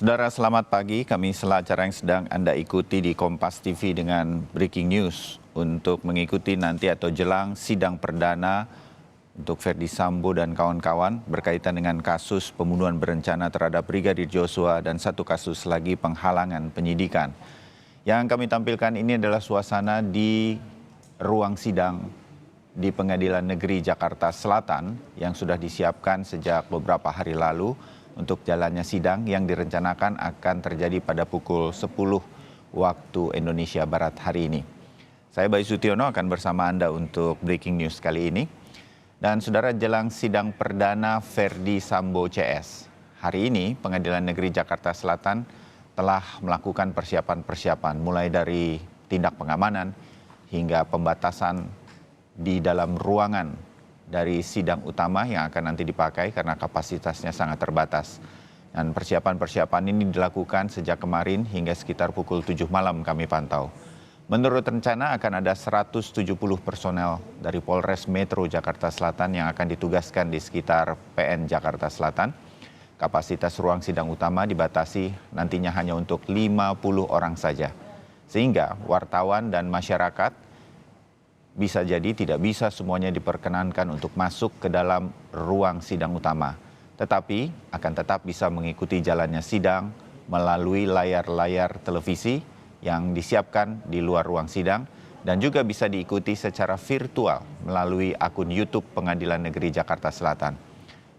Saudara, selamat pagi. Kami acara yang sedang Anda ikuti di Kompas TV dengan breaking news untuk mengikuti nanti atau jelang sidang perdana untuk Ferdy Sambo dan kawan-kawan berkaitan dengan kasus pembunuhan berencana terhadap Brigadir Joshua dan satu kasus lagi penghalangan penyidikan. Yang kami tampilkan ini adalah suasana di ruang sidang di Pengadilan Negeri Jakarta Selatan yang sudah disiapkan sejak beberapa hari lalu untuk jalannya sidang yang direncanakan akan terjadi pada pukul 10 waktu Indonesia Barat hari ini. Saya Bayu Sutiono akan bersama Anda untuk breaking news kali ini. Dan saudara, jelang sidang perdana Ferdy Sambo CS. Hari ini Pengadilan Negeri Jakarta Selatan telah melakukan persiapan-persiapan mulai dari tindak pengamanan hingga pembatasan di dalam ruangan dari sidang utama yang akan nanti dipakai karena kapasitasnya sangat terbatas. Dan persiapan-persiapan ini dilakukan sejak kemarin hingga sekitar pukul 7 malam kami pantau. Menurut rencana akan ada 170 personel dari Polres Metro Jakarta Selatan yang akan ditugaskan di sekitar PN Jakarta Selatan. Kapasitas ruang sidang utama dibatasi nantinya hanya untuk 50 orang saja. Sehingga wartawan dan masyarakat bisa jadi tidak bisa semuanya diperkenankan untuk masuk ke dalam ruang sidang utama. Tetapi akan tetap bisa mengikuti jalannya sidang melalui layar-layar televisi yang disiapkan di luar ruang sidang dan juga bisa diikuti secara virtual melalui akun YouTube Pengadilan Negeri Jakarta Selatan.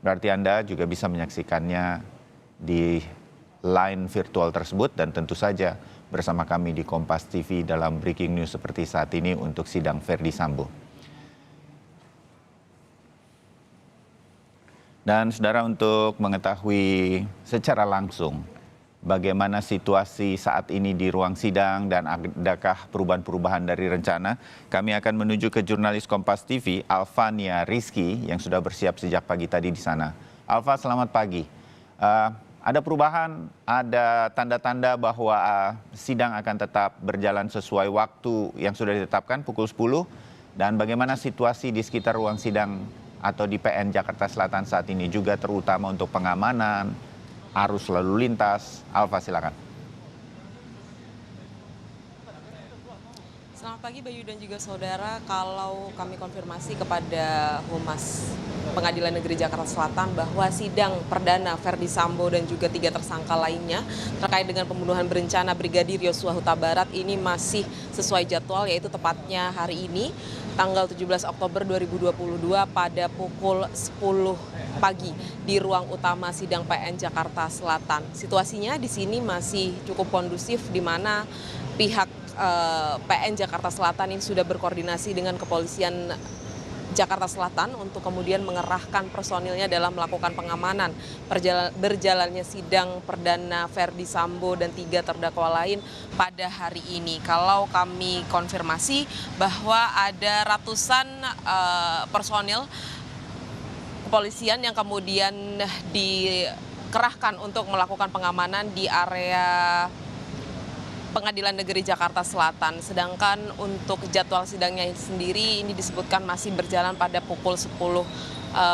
Berarti Anda juga bisa menyaksikannya di line virtual tersebut dan tentu saja bersama kami di Kompas TV dalam breaking news seperti saat ini untuk sidang Ferdy Sambo. Dan saudara, untuk mengetahui secara langsung bagaimana situasi saat ini di ruang sidang dan adakah perubahan-perubahan dari rencana, kami akan menuju ke jurnalis Kompas TV, Alfania Rizky, yang sudah bersiap sejak pagi tadi di sana. Alfa, selamat pagi. Ada perubahan, ada tanda-tanda bahwa sidang akan tetap berjalan sesuai waktu yang sudah ditetapkan pukul 10. Dan bagaimana situasi di sekitar ruang sidang atau di PN Jakarta Selatan saat ini juga terutama untuk pengamanan, arus lalu lintas. Alfa, silakan. Selamat pagi Bayu dan juga saudara. Kalau kami konfirmasi kepada Humas Pengadilan Negeri Jakarta Selatan bahwa sidang perdana Ferdy Sambo dan juga 3 tersangka lainnya terkait dengan pembunuhan berencana Brigadir Joshua Huta Barat ini masih sesuai jadwal, yaitu tepatnya hari ini tanggal 17 Oktober 2022 pada pukul 10 pagi di ruang utama sidang PN Jakarta Selatan. Situasinya di sini masih cukup kondusif di mana pihak PN Jakarta Selatan ini sudah berkoordinasi dengan kepolisian Jakarta Selatan untuk kemudian mengerahkan personilnya dalam melakukan pengamanan berjalannya sidang perdana Ferdy Sambo dan 3 terdakwa lain pada hari ini. Kalau kami konfirmasi bahwa ada ratusan personil kepolisian yang kemudian dikerahkan untuk melakukan pengamanan di area Pengadilan Negeri Jakarta Selatan. Sedangkan untuk jadwal sidangnya sendiri ini disebutkan masih berjalan pada pukul 10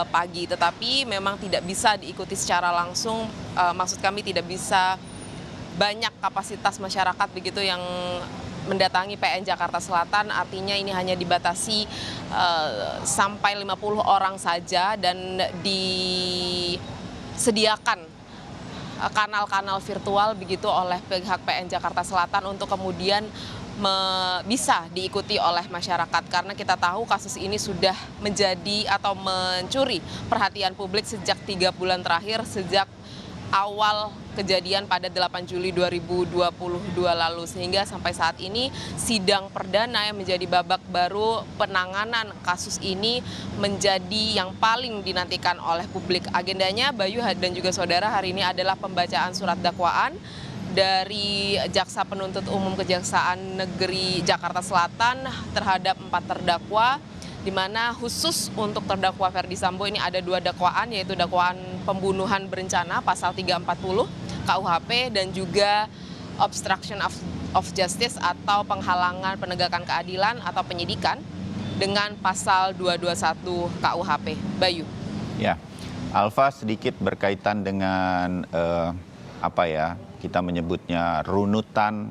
pagi. Tetapi memang tidak bisa diikuti secara langsung, maksud kami tidak bisa banyak kapasitas masyarakat begitu yang mendatangi PN Jakarta Selatan, artinya ini hanya dibatasi sampai 50 orang saja dan disediakan kanal-kanal virtual begitu oleh pihak PN Jakarta Selatan untuk kemudian bisa diikuti oleh masyarakat, karena kita tahu kasus ini sudah menjadi atau mencuri perhatian publik sejak 3 bulan terakhir sejak awal kejadian pada 8 Juli 2022 lalu, sehingga sampai saat ini sidang perdana yang menjadi babak baru penanganan kasus ini menjadi yang paling dinantikan oleh publik. Agendanya, Bayu dan juga saudara, hari ini adalah pembacaan surat dakwaan dari Jaksa Penuntut Umum Kejaksaan Negeri Jakarta Selatan terhadap 4 terdakwa, di mana khusus untuk terdakwa Ferdy Sambo ini ada 2 dakwaan, yaitu dakwaan pembunuhan berencana pasal 340 KUHP dan juga obstruction of justice atau penghalangan penegakan keadilan atau penyidikan dengan pasal 221 KUHP. Bayu. Ya, Alfa, sedikit berkaitan dengan kita menyebutnya runutan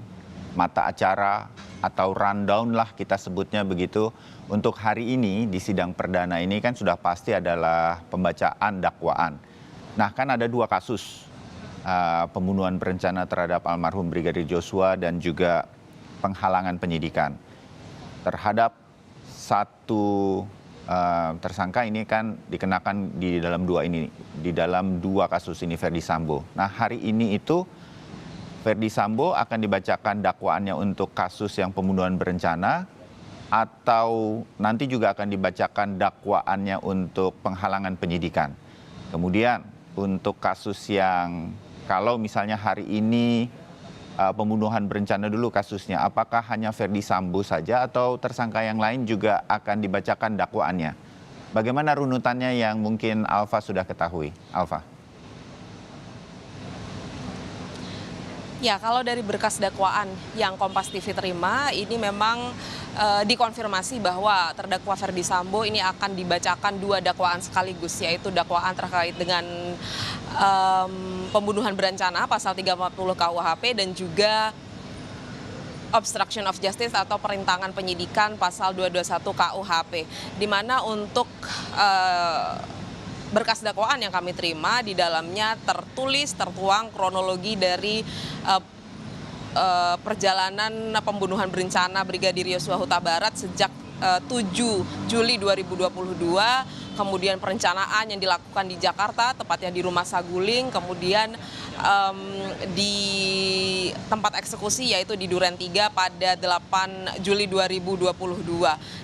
mata acara atau rundown lah kita sebutnya begitu. Untuk hari ini di sidang perdana ini kan sudah pasti adalah pembacaan dakwaan. Nah, kan ada 2 kasus pembunuhan berencana terhadap almarhum Brigadir Joshua dan juga penghalangan penyidikan. Terhadap satu tersangka ini kan dikenakan di dalam dua kasus ini Ferdy Sambo. Nah, hari ini itu Ferdy Sambo akan dibacakan dakwaannya untuk kasus yang pembunuhan berencana atau nanti juga akan dibacakan dakwaannya untuk penghalangan penyidikan. Kemudian untuk kasus yang kalau misalnya hari ini pembunuhan berencana dulu kasusnya, apakah hanya Ferdy Sambo saja atau tersangka yang lain juga akan dibacakan dakwaannya? Bagaimana runutannya yang mungkin Alfa sudah ketahui? Alfa. Ya, kalau dari berkas dakwaan yang Kompas TV terima, ini memang dikonfirmasi bahwa terdakwa Ferdy Sambo ini akan dibacakan 2 dakwaan sekaligus, yaitu dakwaan terkait dengan pembunuhan berencana pasal 340 KUHP dan juga obstruction of justice atau perintangan penyidikan pasal 221 KUHP, di mana untuk berkas dakwaan yang kami terima di dalamnya tertuang kronologi dari perjalanan pembunuhan berencana Brigadir Yosua Huta Barat sejak 7 Juli 2022, kemudian perencanaan yang dilakukan di Jakarta, tepatnya di Rumah Saguling, kemudian di tempat eksekusi yaitu di Duren 3 pada 8 Juli 2022.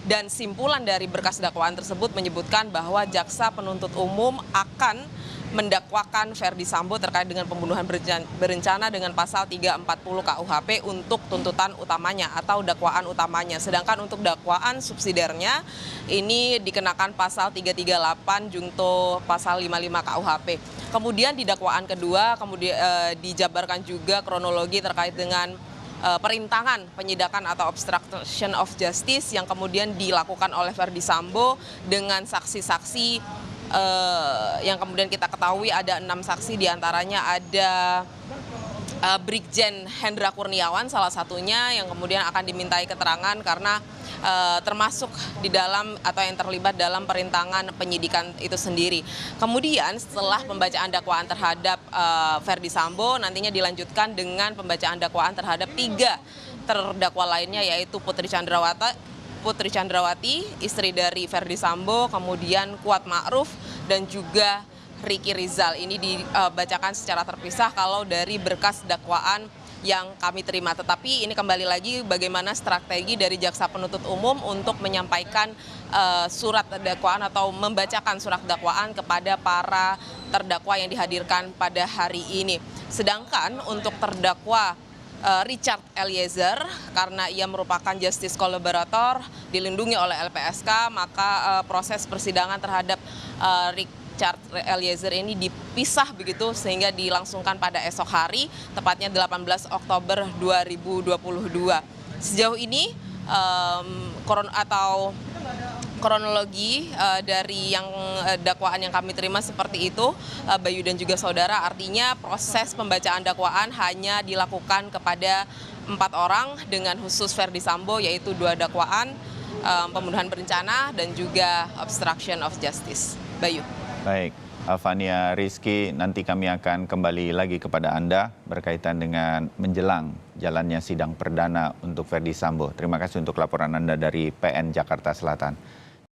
Dan simpulan dari berkas dakwaan tersebut menyebutkan bahwa jaksa penuntut umum akan mendakwakan Ferdy Sambo terkait dengan pembunuhan berencana dengan pasal 340 KUHP untuk tuntutan utamanya atau dakwaan utamanya. Sedangkan untuk dakwaan subsidiarnya ini dikenakan pasal 338 junto pasal 55 KUHP. Kemudian di dakwaan kedua dijabarkan juga kronologi terkait dengan perintangan penyidakan atau obstruction of justice yang kemudian dilakukan oleh Ferdy Sambo dengan saksi-saksi yang kemudian kita ketahui ada 6 saksi, diantaranya ada Brigjen Hendra Kurniawan salah satunya yang kemudian akan dimintai keterangan karena termasuk di dalam atau yang terlibat dalam perintangan penyidikan itu sendiri. Kemudian setelah pembacaan dakwaan terhadap Ferdy Sambo nantinya dilanjutkan dengan pembacaan dakwaan terhadap 3 terdakwa lainnya yaitu Putri Chandrawati, istri dari Ferdy Sambo, kemudian Kuat Ma'ruf, dan juga Ricky Rizal. Ini dibacakan secara terpisah kalau dari berkas dakwaan yang kami terima. Tetapi ini kembali lagi bagaimana strategi dari jaksa penuntut umum untuk menyampaikan surat dakwaan atau membacakan surat dakwaan kepada para terdakwa yang dihadirkan pada hari ini. Sedangkan untuk terdakwa Richard Eliezer, karena ia merupakan justice collaborator dilindungi oleh LPSK, maka proses persidangan terhadap Richard Eliezer ini dipisah begitu sehingga dilangsungkan pada esok hari, tepatnya 18 Oktober 2022. Sejauh ini kronologi dari yang dakwaan yang kami terima seperti itu, Bayu dan juga saudara, artinya proses pembacaan dakwaan hanya dilakukan kepada 4 orang dengan khusus Ferdy Sambo, yaitu 2 dakwaan, pembunuhan berencana dan juga obstruction of justice. Bayu. Baik, Alfania Rizky, nanti kami akan kembali lagi kepada Anda berkaitan dengan menjelang jalannya sidang perdana untuk Ferdy Sambo. Terima kasih untuk laporan Anda dari PN Jakarta Selatan.